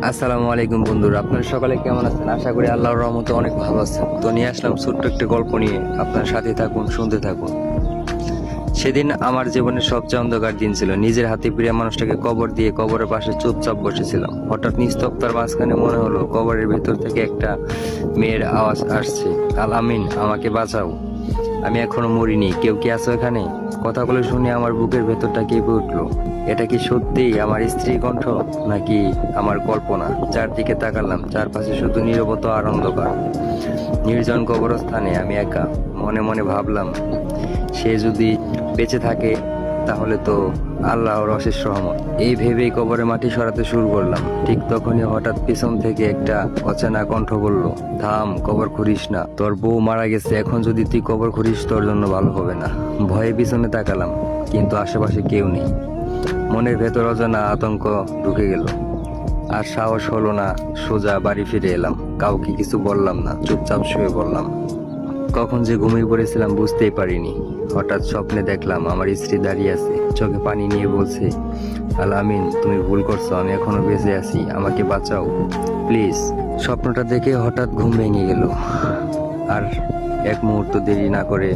আসসালামু আলাইকুম বন্ধুরা, আপনারা সকালে কেমন আছেন? আশা করি আল্লাহর রহমতে অনেক ভালো আছেন। তো নিয়ে আসলাম ছোট্ট একটা গল্প নিয়ে, আপনার সাথে থাকুন, শুনতে থাকুন। সেদিন আমার জীবনের সবচেয়ে অন্ধকার দিন ছিল। নিজের হাতে প্রিয় মানুষটাকে কবর দিয়ে কবরের পাশে চুপচাপ বসেছিলাম। হঠাৎ নিস্তব্ধতার মাঝখানে মনে হলো কবরের ভেতর থেকে একটা মেয়ের আওয়াজ আসছে, আল আমিন, আমাকে বাঁচাও, আমি এখনো মরিনি, কেউ কি আছো এখানে? কথাগুলো শুনে আমার বুকের ভেতরটা কেঁপে উঠলো। এটা কি সত্যিই আমার স্ত্রীর কণ্ঠ, নাকি আমার কল্পনা? চারদিকে তাকালাম, চারপাশে শুধু নীরবতা আর অন্ধকার। নির্জন কবরস্থানে আমি একা। মনে মনে ভাবলাম, সে যদি বেঁচে থাকে তাহলে তো আল্লাহর অশেষ রহমত। এই ভেবেই কবরের মাটি সরাতে শুরু করলাম। ঠিক তখনই হঠাৎ পিছন থেকে একটা অচেনা কণ্ঠ বলল, থাম, কবর খুঁড়িস না, তোর বউ মারা গেছে, এখন যদি তুই কবর খুঁড়িস তোর জন্য ভালো হবে না। ভয়ে পিছনে তাকালাম, কিন্তু আশেপাশে কেউ নেই। মনের ভেতর অজানা আতঙ্ক ঢুকে গেল। আর সাহস হলো না, সোজা বাড়ি ফিরে এলাম। কাউকে কিছু বললাম না, চুপচাপ শুয়ে পড়লাম। কখন যে ঘুমিয়ে পড়েছিলাম বুঝতেই পারিনি। হঠাৎ স্বপ্নে দেখলাম আমার স্ত্রী দাঁড়িয়ে আছে, চোখে পানি নিয়ে বলছে, আল আমিন, তুমি ভুল করছো, আমি এখনো বেঁচে আছি, আমাকে বাঁচাও প্লিজ। স্বপ্নটা দেখে হঠাৎ ঘুম ভেঙে গেল। আর এক মুহূর্ত দেরি না করে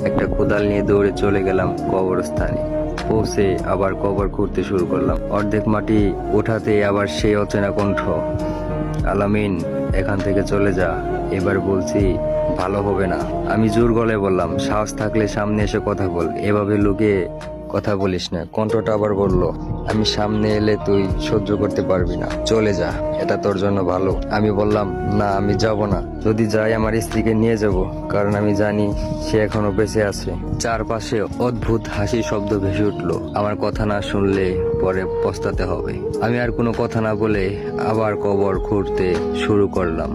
একটা কোদাল নিয়ে দৌড়ে চলে গেলাম কবরস্থানে। পৌঁছে আবার কবর খুঁড়তে শুরু করলাম। অর্ধেক মাটি ওঠাতে আবার সেই অচেনা কণ্ঠ, আল আমিন, এখান থেকে চলে যা, এবার বলছি ভালো হবে না। আমি জোর গলায় বললাম, সাহস থাকলে সামনে এসে কথা বল, এভাবে লুকিয়ে কথা বলিস না। কণ্ঠটা আবার বলল, আমি সামনে এলে তুই সহ্য করতে পারবি না, চলে যা, এটা তোর জন্য ভালো। আমি বললাম, না, আমি যাব না। যদি যাই আমার স্ত্রীকে নিয়ে যাব, কারণ আমি জানি সে এখনো বেঁচে আছে। চারপাশে অদ্ভুত হাসির শব্দ ভেসে উঠলো। আমার কথা না শুনলে পরে পস্তাতে হবে। আমি আর কোনো কথা না বলে আবার কবর খুঁড়তে শুরু করলাম।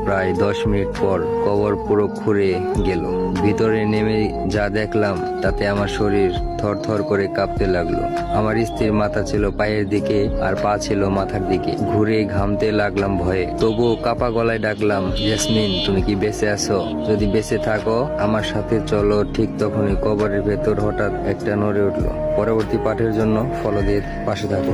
প্রায় 10 মিনিট পর কবর পুরো খুঁড়ে গেল। ভিতরে নেমে যা দেখলাম তাতে আমার শরীর থরথর করে কাঁপতে লাগলো। আমার স্ত্রীর মাথা ছিল পায়ের দিকে আর পা ছিল মাথার দিকে। ঘুরে ঘামতে লাগলাম ভয়ে, তবুও কাপা গলায় ডাকলাম, ইয়াসমিন, তুমি কি বেঁচে আছো? যদি বেঁচে থাকো আমার সাথে চলো। ঠিক তখনই কবরের ভেতর হঠাৎ একটা নড়ে উঠলো। পরবর্তী পাঠের জন্য ফলো দিয়ে পাশে থাকো।